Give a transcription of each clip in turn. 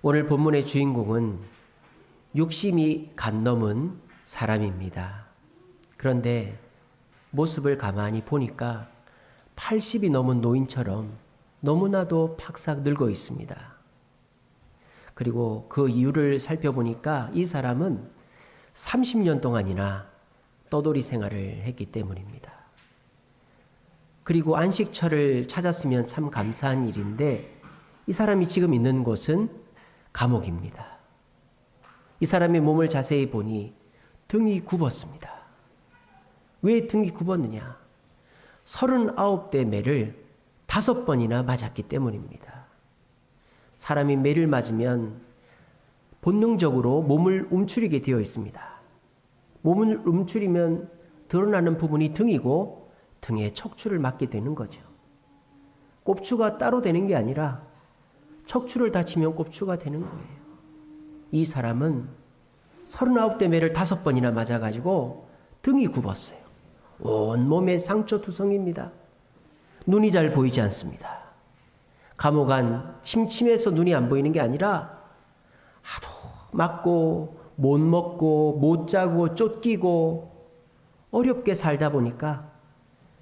오늘 본문의 주인공은 육심이 간 넘은 사람입니다. 그런데 모습을 가만히 보니까 80이 넘은 노인처럼 너무나도 팍삭 늙어 있습니다. 그리고 그 이유를 살펴보니까 이 사람은 30년 동안이나 떠돌이 생활을 했기 때문입니다. 그리고 안식처를 찾았으면 참 감사한 일인데 이 사람이 지금 있는 곳은 감옥입니다. 이 사람의 몸을 자세히 보니 등이 굽었습니다. 왜 등이 굽었느냐? 39대 매를 5번이나 맞았기 때문입니다. 사람이 매를 맞으면 본능적으로 몸을 움츠리게 되어 있습니다. 몸을 움츠리면 드러나는 부분이 등이고 등에 척추를 맞게 되는 거죠. 꼽추가 따로 되는 게 아니라 척추를 다치면 꼽추가 되는 거예요. 이 사람은 39대 매를 5번이나 맞아가지고 등이 굽었어요. 온몸에 상처투성입니다. 눈이 잘 보이지 않습니다. 감옥 안 침침해서 눈이 안 보이는 게 아니라 하도 맞고 못 먹고 못 자고 쫓기고 어렵게 살다 보니까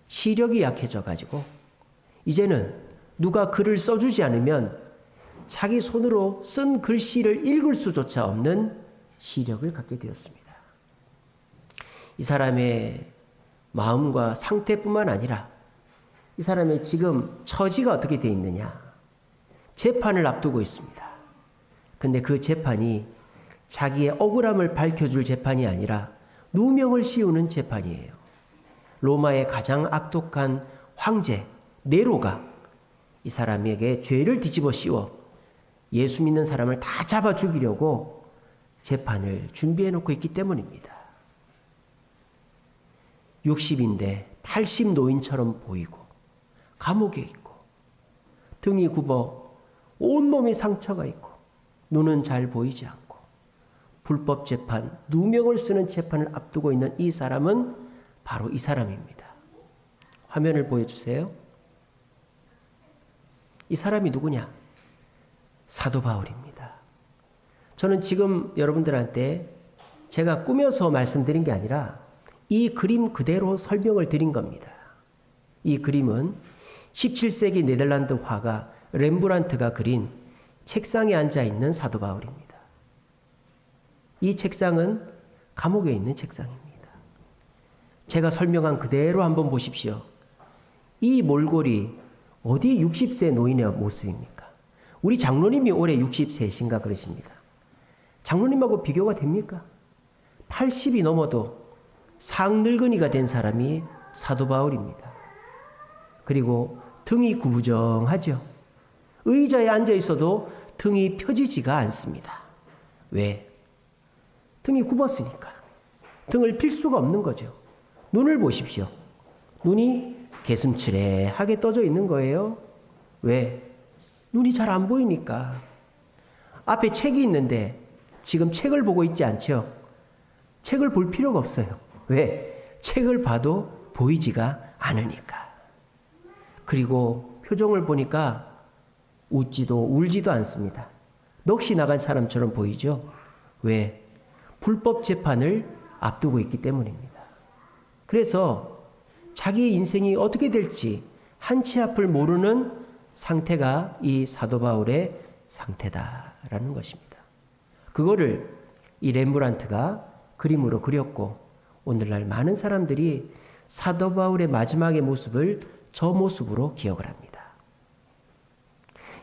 시력이 약해져 가지고 이제는 누가 글을 써주지 않으면 자기 손으로 쓴 글씨를 읽을 수조차 없는 시력을 갖게 되었습니다. 이 사람의 마음과 상태뿐만 아니라 이 사람의 지금 처지가 어떻게 되어 있느냐? 재판을 앞두고 있습니다. 근데 그 재판이 자기의 억울함을 밝혀줄 재판이 아니라 누명을 씌우는 재판이에요. 로마의 가장 악독한 황제 네로가 이 사람에게 죄를 뒤집어 씌워 예수 믿는 사람을 다 잡아 죽이려고 재판을 준비해 놓고 있기 때문입니다. 60인데 80 노인처럼 보이고 감옥에 있고 등이 굽어 온몸이 상처가 있고 눈은 잘 보이지 않고 불법 재판, 누명을 쓰는 재판을 앞두고 있는 이 사람은 바로 이 사람입니다. 화면을 보여주세요. 이 사람이 누구냐? 사도 바울입니다. 저는 지금 여러분들한테 제가 꾸며서 말씀드린 게 아니라 이 그림 그대로 설명을 드린 겁니다. 이 그림은 17세기 네덜란드 화가 렘브란트가 그린 책상에 앉아 있는 사도 바울입니다. 이 책상은 감옥에 있는 책상입니다. 제가 설명한 그대로 한번 보십시오. 이 몰골이 어디 60세 노인의 모습입니까? 우리 장로님이 올해 60세신가 그러십니다. 장로님하고 비교가 됩니까? 80이 넘어도 상늙은이가 된 사람이 사도 바울입니다. 그리고 등이 구부정하죠. 의자에 앉아 있어도 등이 펴지지가 않습니다. 왜? 등이 굽었으니까. 등을 필 수가 없는 거죠. 눈을 보십시오. 눈이 개슴츠레하게 떠져 있는 거예요. 왜? 눈이 잘 안 보이니까. 앞에 책이 있는데 지금 책을 보고 있지 않죠? 책을 볼 필요가 없어요. 왜? 책을 봐도 보이지가 않으니까. 그리고 표정을 보니까 웃지도 울지도 않습니다. 넋이 나간 사람처럼 보이죠? 왜? 불법 재판을 앞두고 있기 때문입니다. 그래서 자기의 인생이 어떻게 될지 한치 앞을 모르는 상태가 이 사도 바울의 상태다라는 것입니다. 그거를 이 렘브란트가 그림으로 그렸고 오늘날 많은 사람들이 사도 바울의 마지막의 모습을 저 모습으로 기억을 합니다.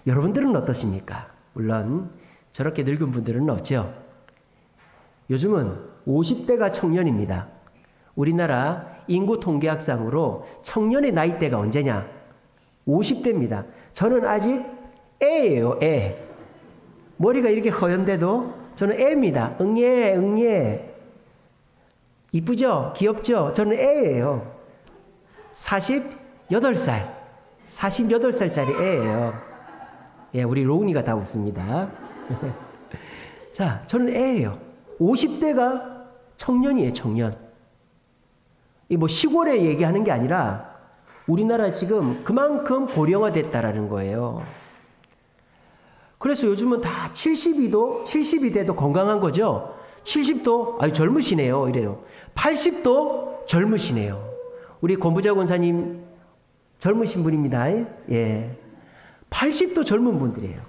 여러분들은 어떠십니까? 물론 저렇게 늙은 분들은 없죠. 요즘은 50대가 청년입니다. 우리나라 인구 통계학상으로 청년의 나이대가 언제냐? 50대입니다. 저는 아직 애예요, 애. 머리가 이렇게 허연데도 저는 애입니다. 응예, 응예. 이쁘죠? 귀엽죠? 저는 애예요. 48살. 48살짜리 애예요. 예, 우리 로운이가 다 웃습니다. 자, 저는 애예요. 50대가 청년이에요, 청년. 이 뭐 시골에 얘기하는 게 아니라 우리나라 지금 그만큼 고령화됐다라는 거예요. 그래서 요즘은 다 70이 돼도 건강한 거죠. 70도 아유 젊으시네요 이래요. 80도 젊으시네요. 우리 권부자 권사님 젊으신 분입니다. 예, 80도 젊은 분들이에요.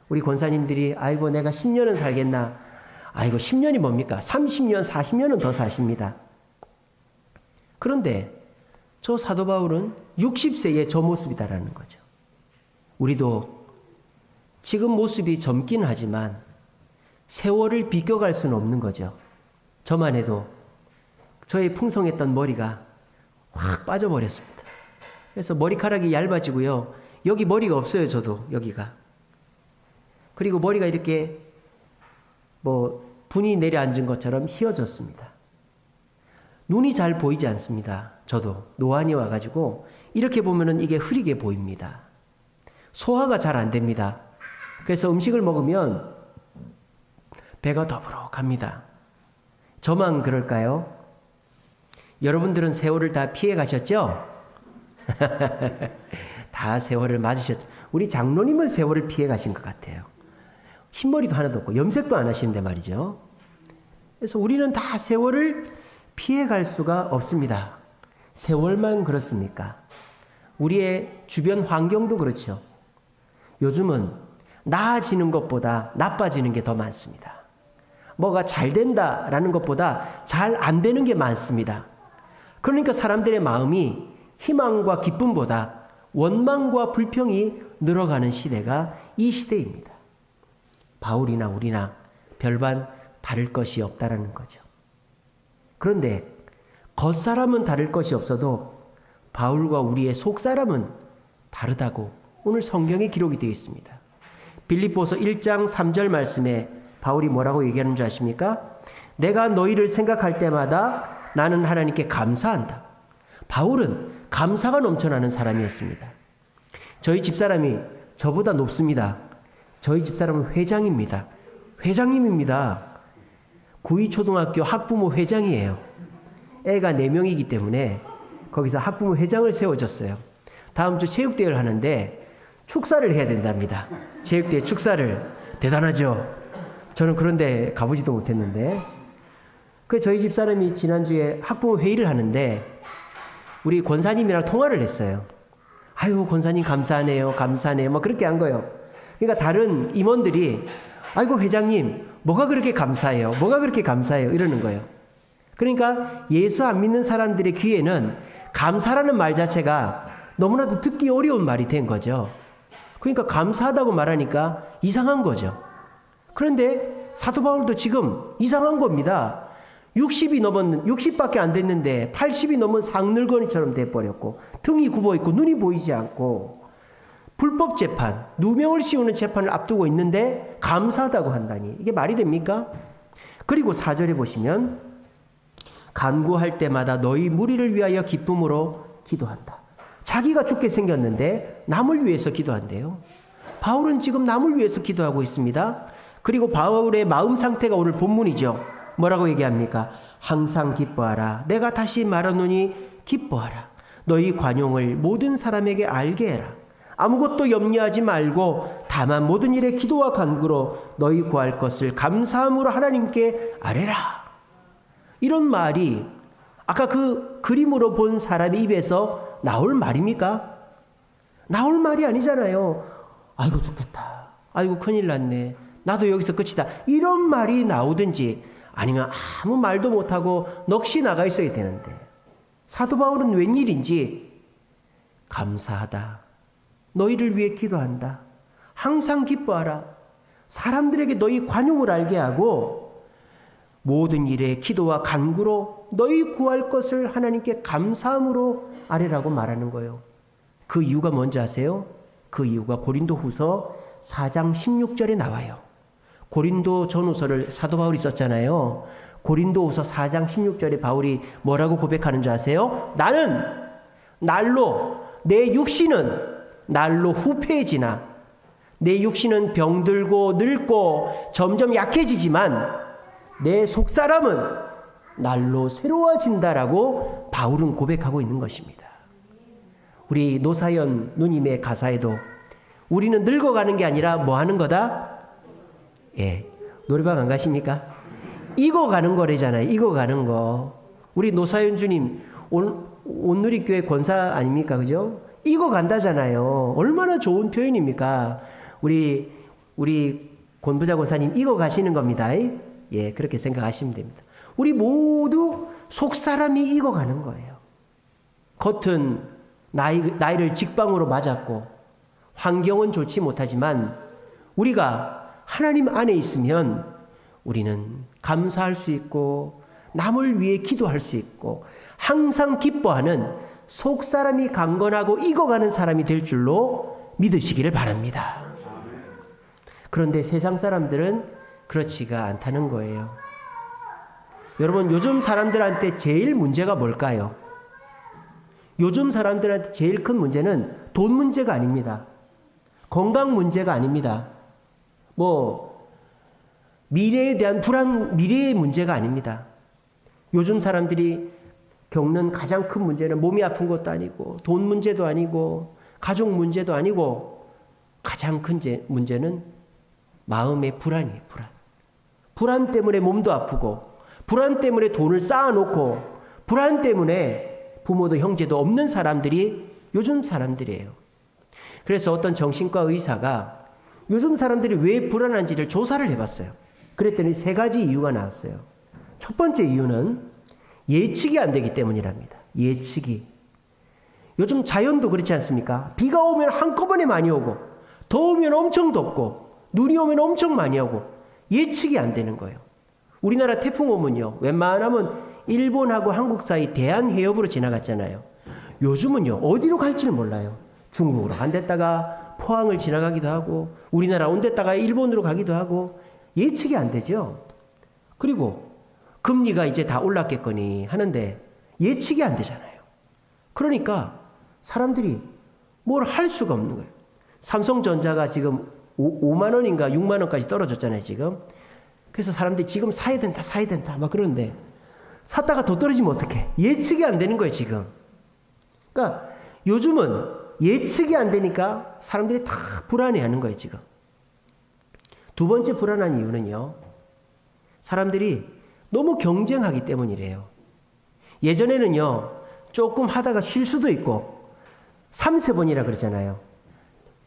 우리 권사님들이 아이고 내가 10년은 살겠나. 아이고 10년이 뭡니까? 30년 40년은 더 사십니다. 그런데 저 사도 바울은 60세의 저 모습이다라는 거죠. 우리도 지금 모습이 젊기는 하지만 세월을 비껴갈 수는 없는 거죠. 저만 해도 저의 풍성했던 머리가 확 빠져버렸습니다. 그래서 머리카락이 얇아지고요. 여기 머리가 없어요. 저도 여기가. 그리고 머리가 이렇게 분이 내려앉은 것처럼 휘어졌습니다. 눈이 잘 보이지 않습니다. 저도 노안이 와가지고 이렇게 보면은 이게 흐리게 보입니다. 소화가 잘 안 됩니다. 그래서 음식을 먹으면 배가 더부룩합니다. 저만 그럴까요? 여러분들은 세월을 다 피해 가셨죠? 다 세월을 맞으셨죠? 우리 장로님은 세월을 피해 가신 것 같아요. 흰머리도 하나도 없고 염색도 안 하시는데 말이죠. 그래서 우리는 다 세월을 피해 갈 수가 없습니다. 세월만 그렇습니까? 우리의 주변 환경도 그렇죠. 요즘은 나아지는 것보다 나빠지는 게 더 많습니다. 뭐가 잘 된다라는 것보다 잘 안 되는 게 많습니다. 그러니까 사람들의 마음이 희망과 기쁨보다 원망과 불평이 늘어가는 시대가 이 시대입니다. 바울이나 우리나 별반 다를 것이 없다라는 거죠. 그런데 겉사람은 다를 것이 없어도 바울과 우리의 속사람은 다르다고 오늘 성경에 기록이 되어 있습니다. 빌립보서 1장 3절 말씀에 바울이 뭐라고 얘기하는 줄 아십니까? 내가 너희를 생각할 때마다 나는 하나님께 감사한다. 바울은 감사가 넘쳐나는 사람이었습니다. 저희 집사람이 저보다 높습니다. 저희 집사람은 회장입니다. 회장님입니다. 구의초등학교 학부모 회장이에요. 애가 4명이기 때문에 거기서 학부모 회장을 세워줬어요. 다음 주 체육대회를 하는데 축사를 해야 된답니다. 체육대회 축사를. 대단하죠? 저는 그런데 가보지도 못했는데. 저희 집사람이 지난주에 학부모 회의를 하는데 우리 권사님이랑 통화를 했어요. 아유 권사님 감사하네요. 감사하네요. 뭐 그렇게 한 거예요. 그러니까 다른 임원들이 아이고 회장님 뭐가 그렇게 감사해요. 뭐가 그렇게 감사해요. 이러는 거예요. 그러니까 예수 안 믿는 사람들의 귀에는 감사라는 말 자체가 너무나도 듣기 어려운 말이 된 거죠. 그러니까 감사하다고 말하니까 이상한 거죠. 그런데 사도 바울도 지금 이상한 겁니다. 60밖에 안 됐는데 80이 넘은 상늙은이처럼 돼버렸고 등이 굽어있고 눈이 보이지 않고 불법 재판, 누명을 씌우는 재판을 앞두고 있는데 감사하다고 한다니 이게 말이 됩니까? 그리고 4절에 보시면 간구할 때마다 너희 무리를 위하여 기쁨으로 기도한다. 자기가 죽게 생겼는데 남을 위해서 기도한대요. 바울은 지금 남을 위해서 기도하고 있습니다. 그리고 바울의 마음 상태가 오늘 본문이죠. 뭐라고 얘기합니까? 항상 기뻐하라. 내가 다시 말하노니 기뻐하라. 너희 관용을 모든 사람에게 알게 해라. 아무것도 염려하지 말고 다만 모든 일에 기도와 간구로 너희 구할 것을 감사함으로 하나님께 아뢰라. 이런 말이 아까 그 그림으로 본 사람의 입에서 나올 말입니까? 나올 말이 아니잖아요. 아이고 죽겠다. 아이고 큰일 났네. 나도 여기서 끝이다. 이런 말이 나오든지 아니면 아무 말도 못하고 넋이 나가 있어야 되는데 사도 바울은 웬일인지 감사하다. 너희를 위해 기도한다. 항상 기뻐하라. 사람들에게 너희 관용을 알게 하고 모든 일에 기도와 간구로 너희 구할 것을 하나님께 감사함으로 아뢰라고 말하는 거예요. 그 이유가 뭔지 아세요? 그 이유가 고린도후서 4장 16절에 나와요. 고린도 전후서를 사도 바울이 썼잖아요. 고린도후서 4장 16절에 바울이 뭐라고 고백하는 줄 아세요? 나는 날로 내 육신은 날로 후패해지나 내 육신은 병들고 늙고 점점 약해지지만 내 속사람은 날로 새로워진다라고 바울은 고백하고 있는 것입니다. 우리 노사연 누님의 가사에도 우리는 늙어가는 게 아니라 뭐 하는 거다? 예. 노래방 안 가십니까? 익어가는 거래잖아요. 익어가는 거. 우리 노사연 주님 온누리교회 권사 아닙니까? 그죠? 익어간다잖아요. 얼마나 좋은 표현입니까? 우리 권부자 권사님 익어가시는 겁니다. 예, 그렇게 생각하시면 됩니다. 우리 모두 속사람이 익어가는 거예요. 겉은 나이를 직방으로 맞았고 환경은 좋지 못하지만 우리가 하나님 안에 있으면 우리는 감사할 수 있고 남을 위해 기도할 수 있고 항상 기뻐하는 속사람이 강건하고 익어가는 사람이 될 줄로 믿으시기를 바랍니다. 그런데 세상 사람들은 그렇지가 않다는 거예요. 여러분, 요즘 사람들한테 제일 문제가 뭘까요? 요즘 사람들한테 제일 큰 문제는 돈 문제가 아닙니다. 건강 문제가 아닙니다. 미래에 대한 미래의 문제가 아닙니다. 요즘 사람들이 겪는 가장 큰 문제는 몸이 아픈 것도 아니고 돈 문제도 아니고 가족 문제도 아니고 가장 큰 문제는 마음의 불안이에요. 불안 때문에 몸도 아프고 불안 때문에 돈을 쌓아놓고 불안 때문에 부모도 형제도 없는 사람들이 요즘 사람들이에요. 그래서 어떤 정신과 의사가 요즘 사람들이 왜 불안한지를 조사를 해봤어요. 그랬더니 3가지 이유가 나왔어요. 첫 번째 이유는 예측이 안 되기 때문이랍니다. 예측이. 요즘 자연도 그렇지 않습니까? 비가 오면 한꺼번에 많이 오고 더우면 엄청 덥고 눈이 오면 엄청 많이 오고 예측이 안 되는 거예요. 우리나라 태풍 오면요, 웬만하면 일본하고 한국 사이 대한해협으로 지나갔잖아요. 요즘은요, 어디로 갈지는 몰라요. 중국으로 간댔다가 포항을 지나가기도 하고 우리나라 온댔다가 일본으로 가기도 하고 예측이 안 되죠. 그리고 금리가 이제 다 올랐겠거니 하는데 예측이 안 되잖아요. 그러니까 사람들이 뭘 할 수가 없는 거예요. 삼성전자가 지금 5만 원인가 6만 원까지 떨어졌잖아요, 지금. 그래서 사람들이 지금 사야 된다 막 그러는데 샀다가 더 떨어지면 어떡해? 예측이 안 되는 거예요, 지금. 그러니까 요즘은 예측이 안 되니까 사람들이 다 불안해하는 거예요, 지금. 두 번째 불안한 이유는요, 사람들이 너무 경쟁하기 때문이래요. 예전에는요, 조금 하다가 쉴 수도 있고 3-4번이라 그러잖아요.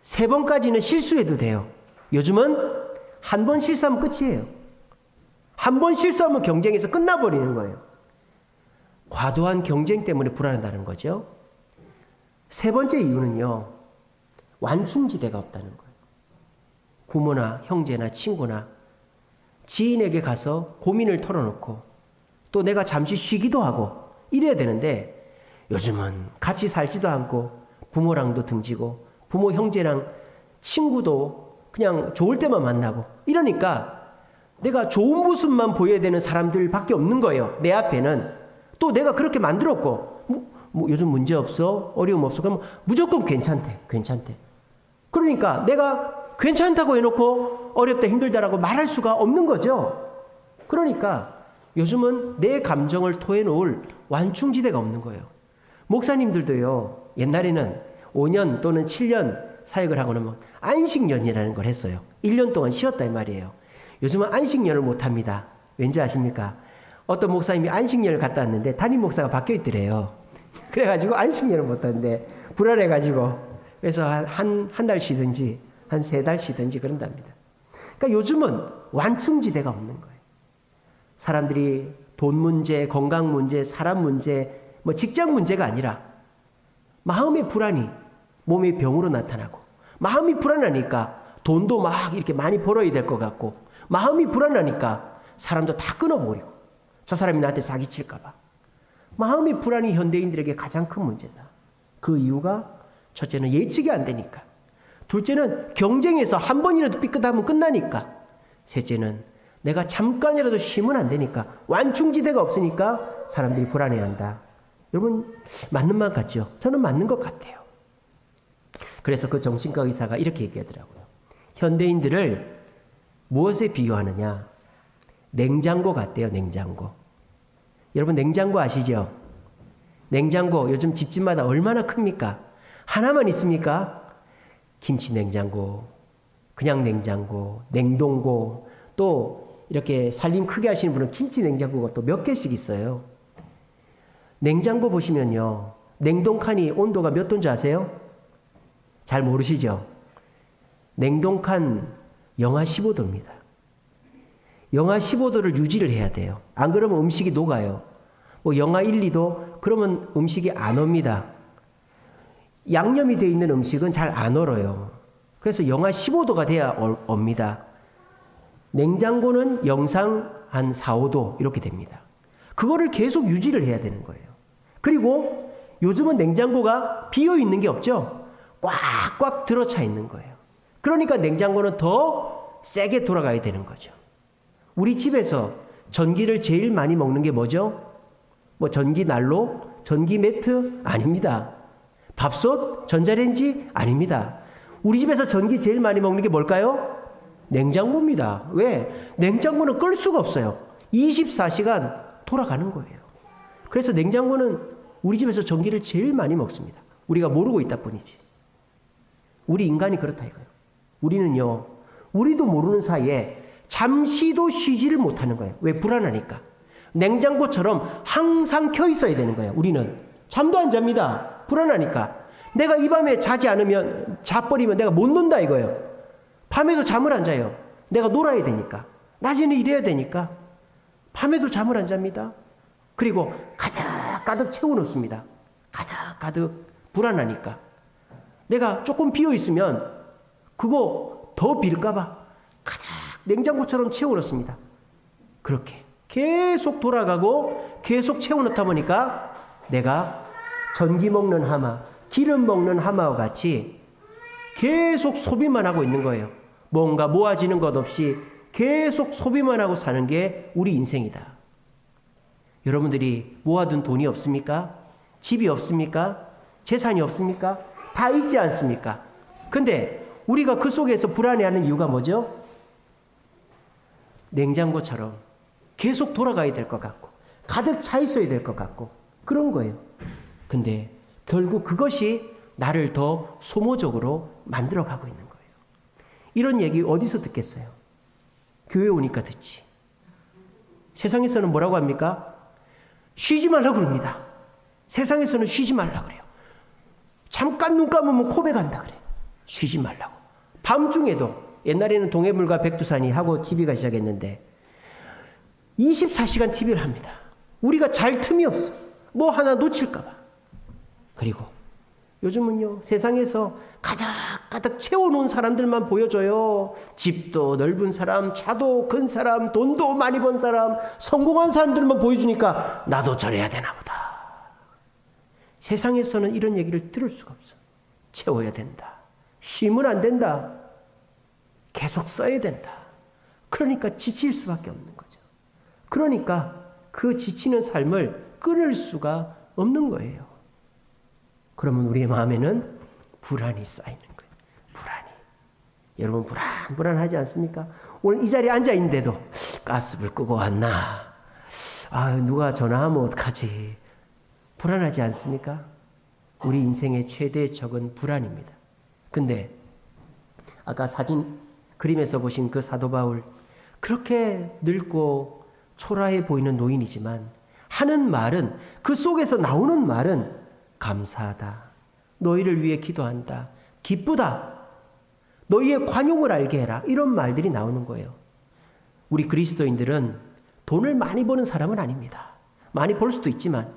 3번까지는 실수해도 돼요. 요즘은 한 번 실수하면 끝이에요. 한 번 실수하면 경쟁에서 끝나버리는 거예요. 과도한 경쟁 때문에 불안하다는 거죠. 3번째 이유는요, 완충지대가 없다는 거예요. 부모나 형제나 친구나 지인에게 가서 고민을 털어놓고 또 내가 잠시 쉬기도 하고 이래야 되는데 요즘은 같이 살지도 않고 부모랑도 등지고 부모 형제랑 친구도 그냥 좋을 때만 만나고 이러니까 내가 좋은 모습만 보여야 되는 사람들밖에 없는 거예요. 내 앞에는. 또 내가 그렇게 만들었고 요즘 문제 없어? 어려움 없어? 그럼 무조건 괜찮대. 그러니까 내가 괜찮다고 해놓고 어렵다 힘들다라고 말할 수가 없는 거죠. 그러니까 요즘은 내 감정을 토해놓을 완충지대가 없는 거예요. 목사님들도요, 옛날에는 5년 또는 7년 사역을 하고 나면 안식년이라는 걸 했어요. 1년 동안 쉬었다 이 말이에요. 요즘은 안식년을 못합니다. 왠지 아십니까? 어떤 목사님이 안식년을 갔다 왔는데 담임 목사가 바뀌어 있더래요. 그래가지고 안식년을 못하는데 불안해가지고 그래서 한 달 쉬든지 한 3달 쉬든지 그런답니다. 그러니까 요즘은 완충지대가 없는 거예요. 사람들이 돈 문제, 건강 문제, 사람 문제, 직장 문제가 아니라 마음의 불안이 몸의 병으로 나타나고 마음이 불안하니까 돈도 막 이렇게 많이 벌어야 될 것 같고 마음이 불안하니까 사람도 다 끊어버리고 저 사람이 나한테 사기칠까 봐. 마음의 불안이 현대인들에게 가장 큰 문제다. 그 이유가 첫째는 예측이 안 되니까. 둘째는 경쟁에서 한 번이라도 삐끗하면 끝나니까. 셋째는 내가 잠깐이라도 쉬면 안 되니까. 완충지대가 없으니까 사람들이 불안해한다. 여러분 맞는 말 같죠? 저는 맞는 것 같아요. 그래서 그 정신과 의사가 이렇게 얘기하더라고요. 현대인들을 무엇에 비유하느냐? 냉장고 같대요. 냉장고. 여러분 냉장고 아시죠? 냉장고 요즘 집집마다 얼마나 큽니까? 하나만 있습니까? 김치 냉장고, 그냥 냉장고, 냉동고, 또 이렇게 살림 크게 하시는 분은 김치 냉장고가 또 몇 개씩 있어요. 냉장고 보시면요, 냉동칸이 온도가 몇 도인지 아세요? 잘 모르시죠? 냉동칸 영하 15도입니다. 영하 15도를 유지를 해야 돼요. 안 그러면 음식이 녹아요. 뭐 영하 1, 2도 그러면 음식이 안 옵니다. 양념이 되어 있는 음식은 잘 안 얼어요. 그래서 영하 15도가 돼야 옵니다. 냉장고는 영상 한 4, 5도 이렇게 됩니다. 그거를 계속 유지를 해야 되는 거예요. 그리고 요즘은 냉장고가 비어 있는 게 없죠. 꽉꽉 들어차 있는 거예요. 그러니까 냉장고는 더 세게 돌아가야 되는 거죠. 우리 집에서 전기를 제일 많이 먹는 게 뭐죠? 뭐 전기 난로? 전기 매트? 아닙니다. 밥솥? 전자레인지? 아닙니다. 우리 집에서 전기 제일 많이 먹는 게 뭘까요? 냉장고입니다. 왜? 냉장고는 끌 수가 없어요. 24시간 돌아가는 거예요. 그래서 냉장고는 우리 집에서 전기를 제일 많이 먹습니다. 우리가 모르고 있다 뿐이지. 우리 인간이 그렇다 이거예요. 우리는요, 우리도 모르는 사이에 잠시도 쉬지를 못하는 거예요. 왜? 불안하니까. 냉장고처럼 항상 켜 있어야 되는 거예요. 우리는 잠도 안 잡니다. 불안하니까. 내가 이 밤에 자지 않으면, 자버리면 내가 못 논다 이거예요. 밤에도 잠을 안 자요. 내가 놀아야 되니까. 낮에는 일해야 되니까. 밤에도 잠을 안 잡니다. 그리고 가득 채워놓습니다. 가득 불안하니까. 내가 조금 비어있으면 그거 더 빌까봐 가득 냉장고처럼 채워놓습니다. 그렇게 계속 돌아가고 계속 채워놓다 보니까 내가 전기 먹는 하마, 기름 먹는 하마와 같이 계속 소비만 하고 있는 거예요. 뭔가 모아지는 것 없이 계속 소비만 하고 사는 게 우리 인생이다. 여러분들이 모아둔 돈이 없습니까? 집이 없습니까? 재산이 없습니까? 다 있지 않습니까? 근데 우리가 그 속에서 불안해하는 이유가 뭐죠? 냉장고처럼 계속 돌아가야 될 것 같고 가득 차 있어야 될 것 같고 그런 거예요. 근데 결국 그것이 나를 더 소모적으로 만들어가고 있는 거예요. 이런 얘기 어디서 듣겠어요? 교회 오니까 듣지. 세상에서는 뭐라고 합니까? 쉬지 말라고 그럽니다. 세상에서는 쉬지 말라고 그래요. 잠깐 눈 감으면 코베 간다 그래요. 쉬지 말라고. 밤중에도 옛날에는 동해물과 백두산이 하고 TV가 시작했는데 24시간 TV를 합니다. 우리가 잘 틈이 없어. 뭐 하나 놓칠까 봐. 그리고 요즘은요, 세상에서 가득 채워놓은 사람들만 보여줘요. 집도 넓은 사람, 차도 큰 사람, 돈도 많이 번 사람, 성공한 사람들만 보여주니까 나도 저래야 되나 보다. 세상에서는 이런 얘기를 들을 수가 없어. 채워야 된다. 쉬면 안 된다. 계속 써야 된다. 그러니까 지칠 수밖에 없는 거죠. 그러니까 그 지치는 삶을 끊을 수가 없는 거예요. 그러면 우리의 마음에는 불안이 쌓이는 거예요. 불안이. 여러분 불안하지 않습니까? 오늘 이 자리에 앉아 있는데도 가스불 끄고 왔나? 누가 전화하면 어떡하지? 불안하지 않습니까? 우리 인생의 최대의 적은 불안입니다. 근데 아까 사진 그림에서 보신 그 사도 바울, 그렇게 늙고 초라해 보이는 노인이지만 하는 말은, 그 속에서 나오는 말은 감사하다. 너희를 위해 기도한다. 기쁘다. 너희의 관용을 알게 해라. 이런 말들이 나오는 거예요. 우리 그리스도인들은 돈을 많이 버는 사람은 아닙니다. 많이 벌 수도 있지만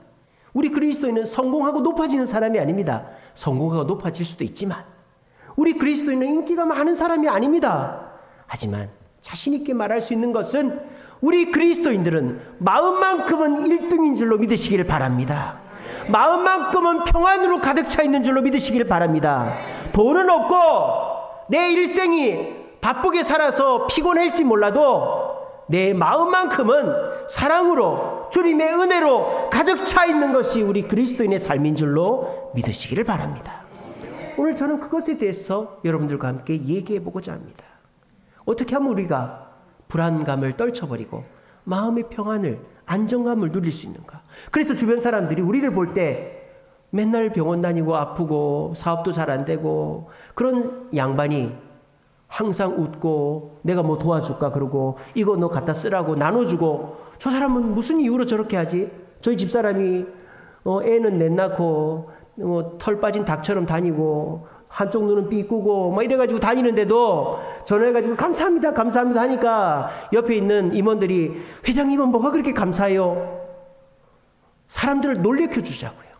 우리 그리스도인은 성공하고 높아지는 사람이 아닙니다. 성공하고 높아질 수도 있지만 우리 그리스도인은 인기가 많은 사람이 아닙니다. 하지만 자신 있게 말할 수 있는 것은 우리 그리스도인들은 마음만큼은 1등인 줄로 믿으시기를 바랍니다. 마음만큼은 평안으로 가득 차 있는 줄로 믿으시기를 바랍니다. 돈은 없고 내 일생이 바쁘게 살아서 피곤할지 몰라도 내 마음만큼은 사랑으로, 주님의 은혜로 가득 차 있는 것이 우리 그리스도인의 삶인 줄로 믿으시기를 바랍니다. 오늘 저는 그것에 대해서 여러분들과 함께 얘기해 보고자 합니다. 어떻게 하면 우리가 불안감을 떨쳐버리고 마음의 평안을, 안정감을 누릴 수 있는가? 그래서 주변 사람들이 우리를 볼 때 맨날 병원 다니고 아프고 사업도 잘 안 되고 그런 양반이 항상 웃고 내가 뭐 도와줄까 그러고 이거 너 갖다 쓰라고 나눠주고, 저 사람은 무슨 이유로 저렇게 하지? 저희 집사람이 애는 넷 낳고 털 빠진 닭처럼 다니고 한쪽 눈은 삐꾸고 막 이래가지고 다니는데도 전화해가지고 감사합니다 감사합니다 하니까 옆에 있는 임원들이 회장님은 뭐가 그렇게 감사해요? 사람들을 놀래켜 주자고요.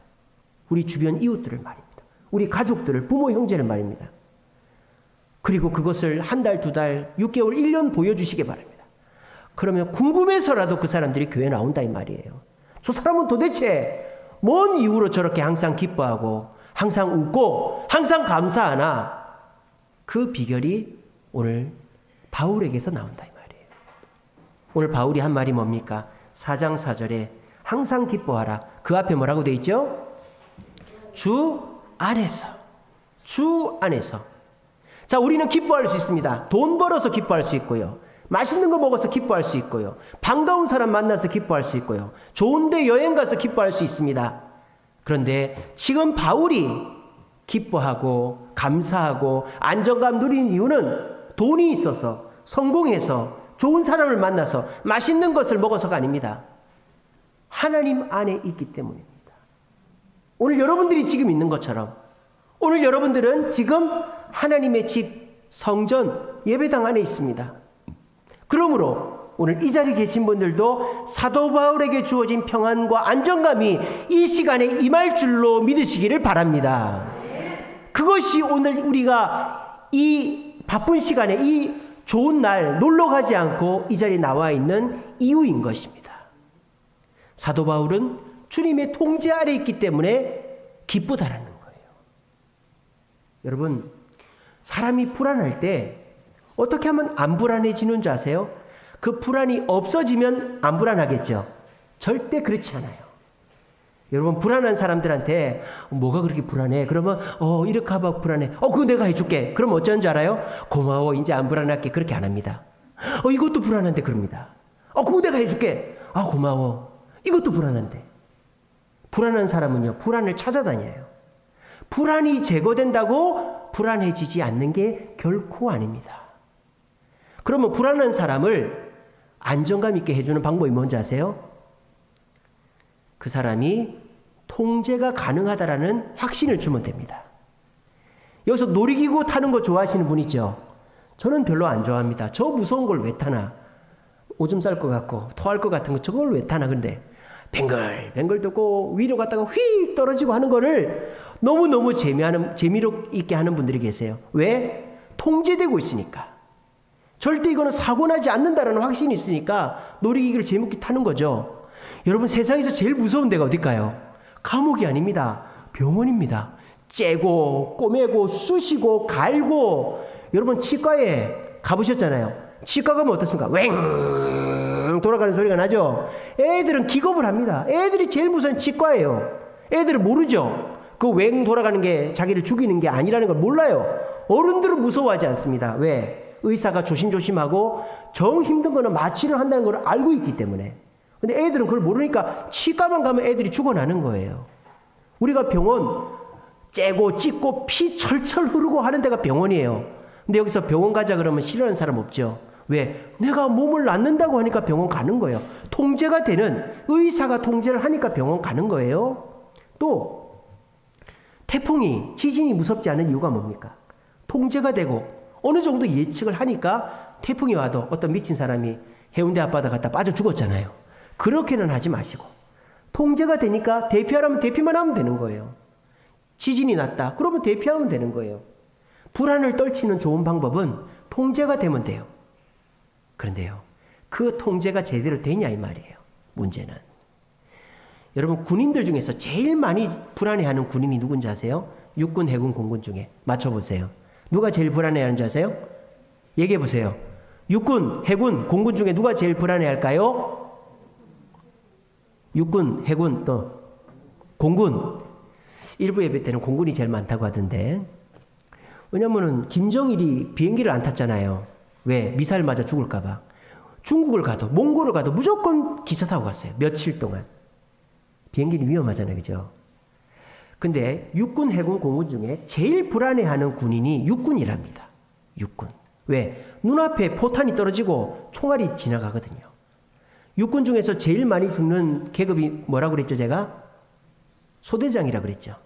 우리 주변 이웃들을 말입니다. 우리 가족들을, 부모 형제를 말입니다. 그리고 그것을 한 달, 두 달, 6개월, 1년 보여주시기 바랍니다. 그러면 궁금해서라도 그 사람들이 교회 나온다 이 말이에요. 저 사람은 도대체 뭔 이유로 저렇게 항상 기뻐하고 항상 웃고 항상 감사하나? 그 비결이 오늘 바울에게서 나온다 이 말이에요. 오늘 바울이 한 말이 뭡니까? 4장 4절에 항상 기뻐하라. 그 앞에 뭐라고 돼 있죠? 주 안에서. 주 안에서. 자, 우리는 기뻐할 수 있습니다. 돈 벌어서 기뻐할 수 있고요. 맛있는 거 먹어서 기뻐할 수 있고요. 반가운 사람 만나서 기뻐할 수 있고요. 좋은데 여행 가서 기뻐할 수 있습니다. 그런데 지금 바울이 기뻐하고 감사하고 안정감 누리는 이유는 돈이 있어서, 성공해서, 좋은 사람을 만나서, 맛있는 것을 먹어서가 아닙니다. 하나님 안에 있기 때문입니다. 오늘 여러분들이 지금 있는 것처럼 오늘 여러분들은 지금 하나님의 집, 성전, 예배당 안에 있습니다. 그러므로 오늘 이 자리에 계신 분들도 사도 바울에게 주어진 평안과 안정감이 이 시간에 임할 줄로 믿으시기를 바랍니다. 그것이 오늘 우리가 이 바쁜 시간에, 이 좋은 날 놀러 가지 않고 이 자리에 나와 있는 이유인 것입니다. 사도 바울은 주님의 통제 아래 있기 때문에 기쁘다라는 거예요. 여러분, 사람이 불안할 때 어떻게 하면 안 불안해지는 줄 아세요? 그 불안이 없어지면 안 불안하겠죠? 절대 그렇지 않아요. 여러분, 불안한 사람들한테 뭐가 그렇게 불안해? 그러면 이렇게 하면 불안해. 그거 내가 해줄게. 그럼 어쩌는 줄 알아요? 고마워, 이제 안 불안할게. 그렇게 안 합니다. 이것도 불안한데 그럽니다. 그거 내가 해줄게. 고마워. 이것도 불안한데. 불안한 사람은요, 불안을 찾아다녀요. 불안이 제거된다고 불안해지지 않는 게 결코 아닙니다. 그러면 불안한 사람을 안정감 있게 해주는 방법이 뭔지 아세요? 그 사람이 통제가 가능하다라는 확신을 주면 됩니다. 여기서 놀이기구 타는 거 좋아하시는 분 있죠? 저는 별로 안 좋아합니다. 저 무서운 걸 왜 타나? 오줌 쌀 것 같고 토할 것 같은 거 저걸 왜 타나? 근데 뱅글뱅글 돌고 위로 갔다가 휙 떨어지고 하는 거를 너무너무 재미로 있게 하는 분들이 계세요. 왜? 통제되고 있으니까. 절대 이거는 사고 나지 않는다라는 확신이 있으니까 놀이기구를 재밌게 타는 거죠. 여러분, 세상에서 제일 무서운 데가 어딜까요? 감옥이 아닙니다. 병원입니다. 째고 꼬매고 쑤시고 갈고. 여러분, 치과에 가보셨잖아요. 치과 가면 어떻습니까? 웽 돌아가는 소리가 나죠. 애들은 기겁을 합니다. 애들이 제일 무서운 치과예요. 애들은 모르죠. 그 웽 돌아가는 게 자기를 죽이는 게 아니라는 걸 몰라요. 어른들은 무서워하지 않습니다. 왜? 의사가 조심조심하고 정 힘든 거는 마취를 한다는 걸 알고 있기 때문에. 근데 애들은 그걸 모르니까 치과만 가면 애들이 죽어나는 거예요. 우리가 병원 째고 찢고 피 철철 흐르고 하는 데가 병원이에요. 근데 여기서 병원 가자 그러면 싫어하는 사람 없죠. 왜? 내가 몸을 낫는다고 하니까 병원 가는 거예요. 통제가 되는, 의사가 통제를 하니까 병원 가는 거예요. 또 태풍이, 지진이 무섭지 않은 이유가 뭡니까? 통제가 되고 어느 정도 예측을 하니까 태풍이 와도 어떤 미친 사람이 해운대 앞바다 갔다 빠져 죽었잖아요. 그렇게는 하지 마시고 통제가 되니까 대피하라면 대피만 하면 되는 거예요. 지진이 났다. 그러면 대피하면 되는 거예요. 불안을 떨치는 좋은 방법은 통제가 되면 돼요. 그런데요, 그 통제가 제대로 되냐 이 말이에요. 문제는. 여러분, 군인들 중에서 제일 많이 불안해하는 군인이 누군지 아세요? 육군, 해군, 공군 중에. 맞춰보세요. 누가 제일 불안해하는지 아세요? 얘기해보세요. 육군, 해군, 공군 중에 누가 제일 불안해할까요? 육군, 해군, 또 공군. 일부 예배 때는 공군이 제일 많다고 하던데. 왜냐면은 김정일이 비행기를 안 탔잖아요. 왜? 미사일 맞아 죽을까봐. 중국을 가도 몽골을 가도 무조건 기차 타고 갔어요. 며칠 동안. 비행기는 위험하잖아요. 그죠? 근데 육군, 해군, 공군 중에 제일 불안해하는 군인이 육군이랍니다. 육군. 왜? 눈앞에 포탄이 떨어지고 총알이 지나가거든요. 육군 중에서 제일 많이 죽는 계급이 뭐라고 그랬죠, 제가? 소대장이라 그랬죠.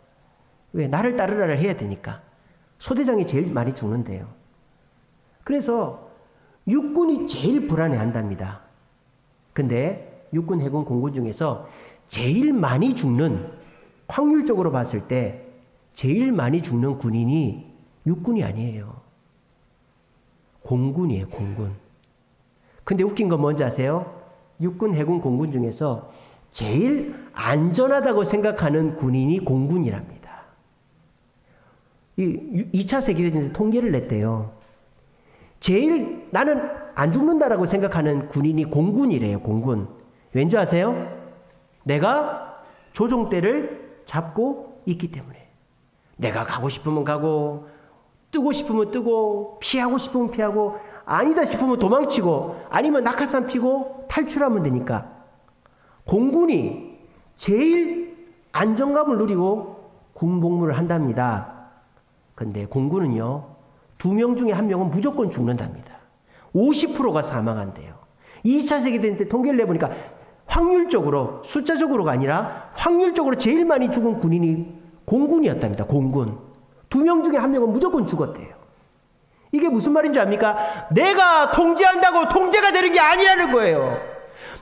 왜? 나를 따르라를 해야 되니까. 소대장이 제일 많이 죽는데요. 그래서 육군이 제일 불안해한답니다. 근데 육군, 해군, 공군 중에서 제일 많이 죽는, 확률적으로 봤을 때 제일 많이 죽는 군인이 육군이 아니에요. 공군이에요, 공군. 근데 웃긴 건 뭔지 아세요? 육군, 해군, 공군 중에서 제일 안전하다고 생각하는 군인이 공군이랍니다. 2차 세계대전에서 통계를 냈대요. 제일 나는 안 죽는다라고 생각하는 군인이 공군이래요, 공군. 왠지 아세요? 내가 조종대를 잡고 있기 때문에. 내가 가고 싶으면 가고, 뜨고 싶으면 뜨고, 피하고 싶으면 피하고, 아니다 싶으면 도망치고, 아니면 낙하산 피고 탈출하면 되니까. 공군이 제일 안정감을 누리고 군복무를 한답니다. 근데 공군은요, 2명 중에 1명은 무조건 죽는답니다. 50%가 사망한대요. 2차 세계대전 때 통계를 내보니까 확률적으로, 숫자적으로가 아니라 확률적으로 제일 많이 죽은 군인이 공군이었답니다. 공군. 2명 중에 1명은 무조건 죽었대요. 이게 무슨 말인지 압니까? 내가 통제한다고 통제가 되는 게 아니라는 거예요.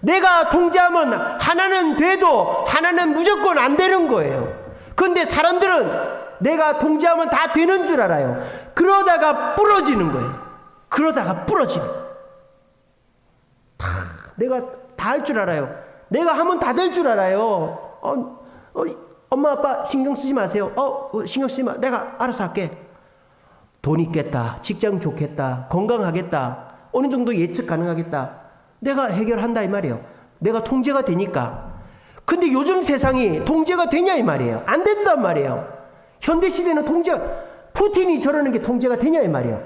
내가 통제하면 하나는 돼도 하나는 무조건 안 되는 거예요. 그런데 사람들은 내가 통제하면 다 되는 줄 알아요. 그러다가 부러지는 거예요. 그러다가 부러지는 거예요. 내가 다 할 줄 알아요. 내가 하면 다 될 줄 알아요. 엄마 아빠 신경 쓰지 마세요. 신경 쓰지 마. 내가 알아서 할게. 돈 있겠다. 직장 좋겠다. 건강하겠다. 어느 정도 예측 가능하겠다. 내가 해결한다 이 말이에요. 내가 통제가 되니까. 근데 요즘 세상이 통제가 되냐 이 말이에요. 안 된단 말이에요. 현대시대는 푸틴이 저러는 게 통제가 되냐 이 말이에요.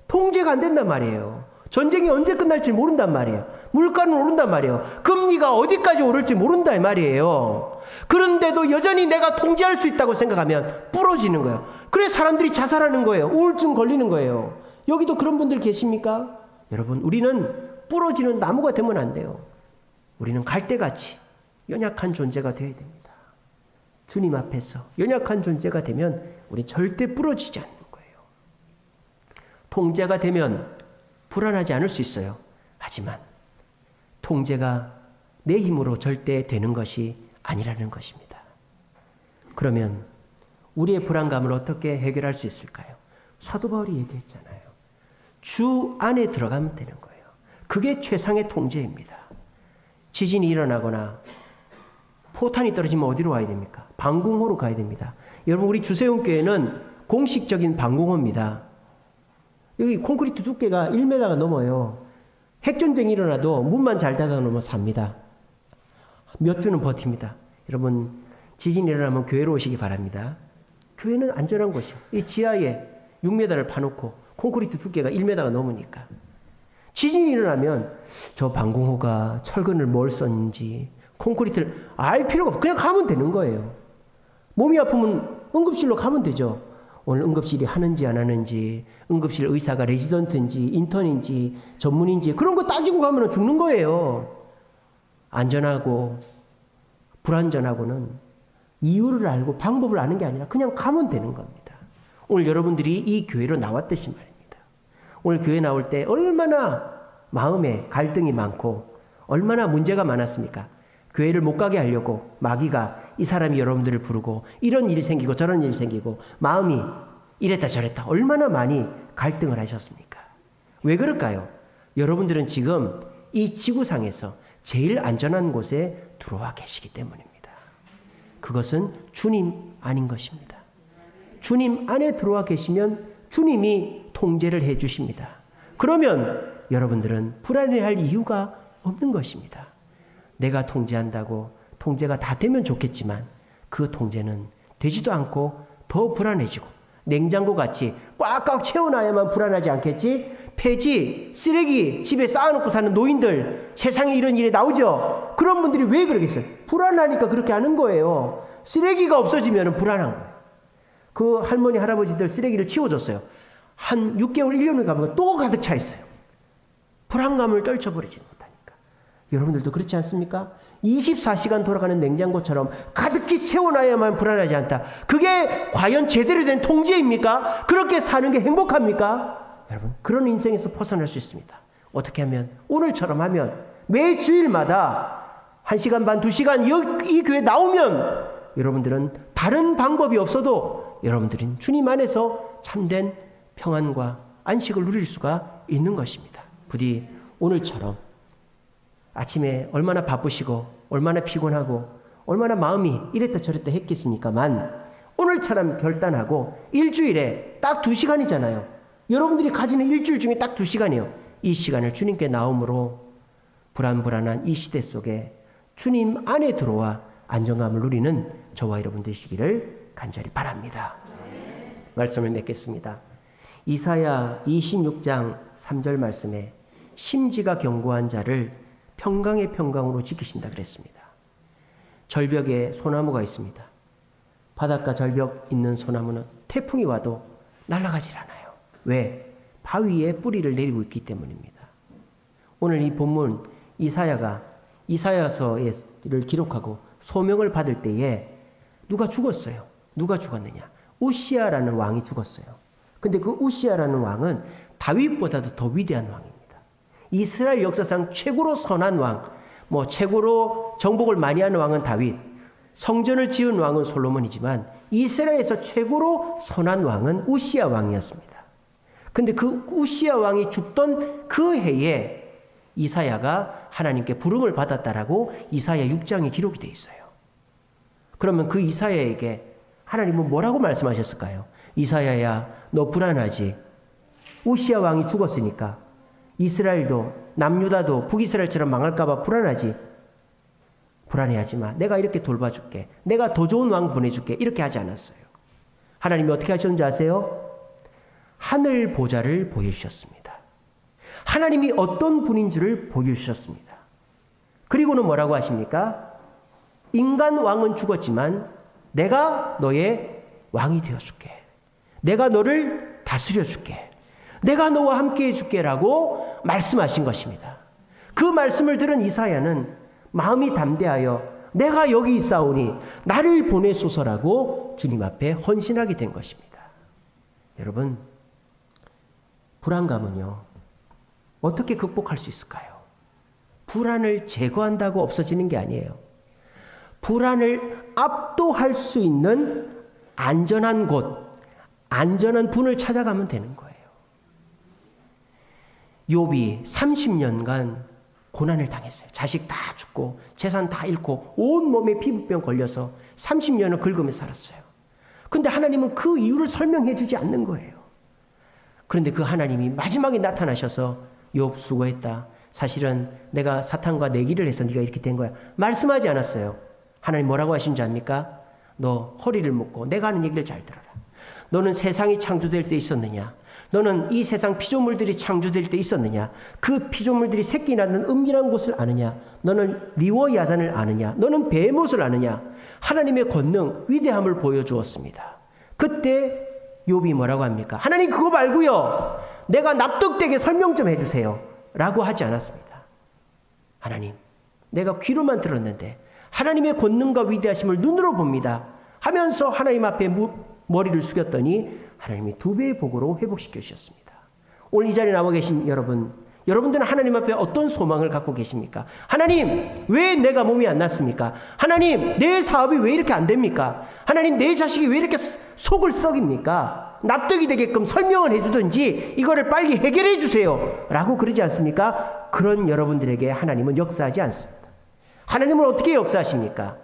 통제가 안 된단 말이에요. 전쟁이 언제 끝날지 모른단 말이에요. 물가는 오른단 말이에요. 금리가 어디까지 오를지 모른다 이 말이에요. 그런데도 여전히 내가 통제할 수 있다고 생각하면 부러지는 거예요. 그래서 사람들이 자살하는 거예요. 우울증 걸리는 거예요. 여기도 그런 분들 계십니까? 여러분, 우리는 부러지는 나무가 되면 안 돼요. 우리는 갈대같이 연약한 존재가 되어야 됩니다. 주님 앞에서 연약한 존재가 되면 우리 절대 부러지지 않는 거예요. 통제가 되면 불안하지 않을 수 있어요. 하지만 통제가 내 힘으로 절대 되는 것이 아니라는 것입니다. 그러면 우리의 불안감을 어떻게 해결할 수 있을까요? 사도 바울이 얘기했잖아요. 주 안에 들어가면 되는 거예요. 그게 최상의 통제입니다. 지진이 일어나거나 포탄이 떨어지면 어디로 와야 됩니까? 방공호로 가야 됩니다. 여러분, 우리 주세훈교회는 공식적인 방공호입니다. 여기 콘크리트 두께가 1m가 넘어요. 핵전쟁이 일어나도 문만 잘 닫아놓으면 삽니다. 몇 주는 버팁니다. 여러분, 지진이 일어나면 교회로 오시기 바랍니다. 교회는 안전한 곳이에요. 이 지하에 6m를 파놓고 콘크리트 두께가 1m가 넘으니까. 지진이 일어나면 저 방공호가 철근을 뭘 썼는지 콘크리트를 알 필요가 없고 그냥 가면 되는 거예요. 몸이 아프면 응급실로 가면 되죠. 오늘 응급실이 하는지 안 하는지, 응급실 의사가 레지던트인지 인턴인지 전문인지 그런 거 따지고 가면 죽는 거예요. 안전하고 불안전하고는 이유를 알고 방법을 아는 게 아니라 그냥 가면 되는 겁니다. 오늘 여러분들이 이 교회로 나왔듯이 말입니다. 오늘 교회 나올 때 얼마나 마음에 갈등이 많고 얼마나 문제가 많았습니까? 교회를 못 가게 하려고 마귀가 이 사람이 여러분들을 부르고 이런 일이 생기고 저런 일이 생기고 마음이 이랬다 저랬다 얼마나 많이 갈등을 하셨습니까? 왜 그럴까요? 여러분들은 지금 이 지구상에서 제일 안전한 곳에 들어와 계시기 때문입니다. 그것은 주님 아닌 것입니다. 주님 안에 들어와 계시면 주님이 통제를 해 주십니다. 그러면 여러분들은 불안해할 이유가 없는 것입니다. 내가 통제한다고 통제가 다 되면 좋겠지만 그 통제는 되지도 않고 더 불안해지고 냉장고 같이 꽉꽉 채워놔야만 불안하지 않겠지? 폐지, 쓰레기 집에 쌓아놓고 사는 노인들 세상에 이런 일이 나오죠? 그런 분들이 왜 그러겠어요? 불안하니까 그렇게 하는 거예요. 쓰레기가 없어지면 불안한 거예요. 그 할머니, 할아버지들 쓰레기를 치워줬어요. 한 6개월, 1년을 가면 또 가득 차 있어요. 불안감을 떨쳐버리지 못하니까. 여러분들도 그렇지 않습니까? 24시간 돌아가는 냉장고처럼 가득히 채워놔야만 불안하지 않다. 그게 과연 제대로 된 통제입니까? 그렇게 사는 게 행복합니까? 여러분, 그런 인생에서 벗어날 수 있습니다. 어떻게 하면? 오늘처럼 하면 매 주일마다 1시간 반, 2시간 이 교회 나오면 여러분들은 다른 방법이 없어도 여러분들은 주님 안에서 참된 평안과 안식을 누릴 수가 있는 것입니다. 부디 오늘처럼 아침에 얼마나 바쁘시고 얼마나 피곤하고 얼마나 마음이 이랬다 저랬다 했겠습니까만 오늘처럼 결단하고 일주일에 딱 2시간이잖아요. 여러분들이 가지는 일주일 중에 딱 2시간이요. 이 시간을 주님께 나옴으로 불안불안한 이 시대 속에 주님 안에 들어와 안정감을 누리는 저와 여러분 되시기를 간절히 바랍니다. 말씀을 맺겠습니다. 이사야 26장 3절 말씀에 심지가 견고한 자를 평강의 평강으로 지키신다 그랬습니다. 절벽에 소나무가 있습니다. 바닷가 절벽 있는 소나무는 태풍이 와도 날아가질 않아요. 왜? 바위에 뿌리를 내리고 있기 때문입니다. 오늘 이 본문 이사야가 이사야서를 기록하고 소명을 받을 때에 누가 죽었어요. 누가 죽었느냐? 우시아라는 왕이 죽었어요. 근데 그 우시아라는 왕은 다윗보다도 더 위대한 왕입니다. 이스라엘 역사상 최고로 선한 왕, 최고로 정복을 많이 하는 왕은 다윗, 성전을 지은 왕은 솔로몬이지만 이스라엘에서 최고로 선한 왕은 우시아 왕이었습니다. 근데 그 우시아 왕이 죽던 그 해에 이사야가 하나님께 부름을 받았다라고 이사야 6장에 기록이 되어 있어요. 그러면 그 이사야에게 하나님은 뭐라고 말씀하셨을까요? 이사야야, 너 불안하지? 우시아 왕이 죽었으니까 이스라엘도 남유다도 북이스라엘처럼 망할까봐 불안하지? 불안해하지 마. 내가 이렇게 돌봐줄게. 내가 더 좋은 왕 보내줄게. 이렇게 하지 않았어요. 하나님이 어떻게 하셨는지 아세요? 하늘 보좌를 보여주셨습니다. 하나님이 어떤 분인 줄을 보여주셨습니다. 그리고는 뭐라고 하십니까? 인간 왕은 죽었지만 내가 너의 왕이 되어줄게. 내가 너를 다스려줄게. 내가 너와 함께 해줄게 라고 말씀하신 것입니다. 그 말씀을 들은 이사야는 마음이 담대하여 내가 여기 있사오니 나를 보내소서라고 주님 앞에 헌신하게 된 것입니다. 여러분, 불안감은요, 어떻게 극복할 수 있을까요? 불안을 제거한다고 없어지는 게 아니에요. 불안을 압도할 수 있는 안전한 곳, 안전한 분을 찾아가면 되는 거예요. 욥이 30년간 고난을 당했어요. 자식 다 죽고 재산 다 잃고 온몸에 피부병 걸려서 30년을 긁으며 살았어요. 근데 하나님은 그 이유를 설명해 주지 않는 거예요. 그런데 그 하나님이 마지막에 나타나셔서 욥 수고했다. 사실은 내가 사탄과 내기를 해서 네가 이렇게 된 거야. 말씀하지 않았어요. 하나님 뭐라고 하신지 압니까? 너 허리를 묶고 내가 하는 얘기를 잘 들어라. 너는 세상이 창조될 때 있었느냐? 너는 이 세상 피조물들이 창조될 때 있었느냐? 그 피조물들이 새끼 낳는 은밀한 곳을 아느냐? 너는 리워야단을 아느냐? 너는 베못을 아느냐? 하나님의 권능, 위대함을 보여주었습니다. 그때 욥이 뭐라고 합니까? 하나님 그거 말고요. 내가 납득되게 설명 좀 해주세요. 라고 하지 않았습니다. 하나님, 내가 귀로만 들었는데 하나님의 권능과 위대하심을 눈으로 봅니다. 하면서 하나님 앞에 머리를 숙였더니 하나님이 2배의 복으로 회복시켜 주셨습니다. 오늘 이 자리에 나와 계신 여러분, 여러분들은 하나님 앞에 어떤 소망을 갖고 계십니까? 하나님, 왜 내가 몸이 안 낫습니까? 하나님, 내 사업이 왜 이렇게 안 됩니까? 하나님, 내 자식이 왜 이렇게 속을 썩입니까? 납득이 되게끔 설명을 해주든지 이거를 빨리 해결해 주세요 라고 그러지 않습니까? 그런 여러분들에게 하나님은 역사하지 않습니다. 하나님은 어떻게 역사하십니까?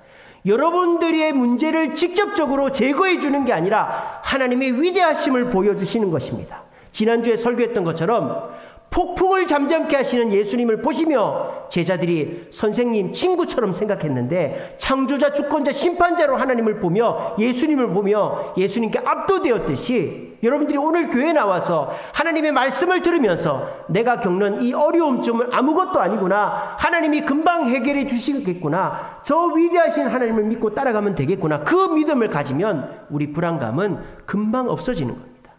여러분들의 문제를 직접적으로 제거해 주는 게 아니라 하나님의 위대하심을 보여주시는 것입니다. 지난주에 설교했던 것처럼 폭풍을 잠잠케 하시는 예수님을 보시며 제자들이 선생님, 친구처럼 생각했는데 창조자, 주권자, 심판자로 하나님을 보며 예수님을 보며 예수님께 압도되었듯이 여러분들이 오늘 교회에 나와서 하나님의 말씀을 들으면서 내가 겪는 이 어려움 좀 아무것도 아니구나, 하나님이 금방 해결해 주시겠구나, 저 위대하신 하나님을 믿고 따라가면 되겠구나, 그 믿음을 가지면 우리 불안감은 금방 없어지는 겁니다.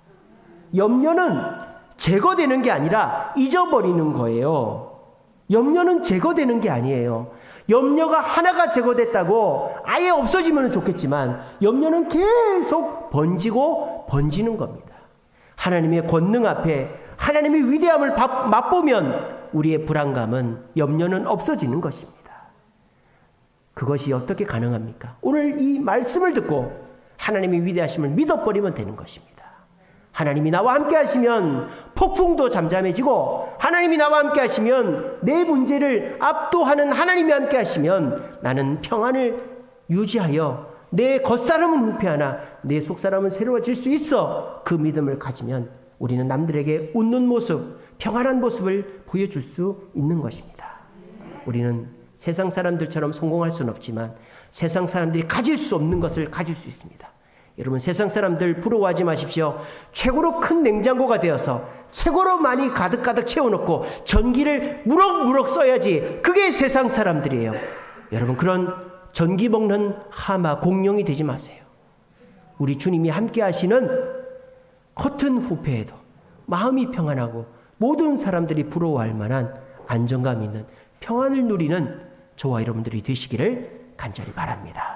염려는 제거되는 게 아니라 잊어버리는 거예요. 염려는 제거되는 게 아니에요. 염려가 하나가 제거됐다고 아예 없어지면 좋겠지만 염려는 계속 번지고 번지는 겁니다. 하나님의 권능 앞에 하나님의 위대함을 맛보면 우리의 불안감은, 염려는 없어지는 것입니다. 그것이 어떻게 가능합니까? 오늘 이 말씀을 듣고 하나님의 위대하심을 믿어버리면 되는 것입니다. 하나님이 나와 함께 하시면 폭풍도 잠잠해지고, 하나님이 나와 함께 하시면 내 문제를 압도하는 하나님이 함께 하시면 나는 평안을 유지하여 내 겉사람은 후패하나 내 속사람은 새로워질 수 있어. 그 믿음을 가지면 우리는 남들에게 웃는 모습, 평안한 모습을 보여줄 수 있는 것입니다. 우리는 세상 사람들처럼 성공할 수는 없지만 세상 사람들이 가질 수 없는 것을 가질 수 있습니다. 여러분, 세상 사람들 부러워하지 마십시오. 최고로 큰 냉장고가 되어서 최고로 많이 가득가득 채워놓고 전기를 무럭무럭 써야지, 그게 세상 사람들이에요. 여러분, 그런 전기 먹는 하마, 공룡이 되지 마세요. 우리 주님이 함께 하시는 겉은 후패에도 마음이 평안하고 모든 사람들이 부러워할 만한 안정감 있는 평안을 누리는 저와 여러분들이 되시기를 간절히 바랍니다.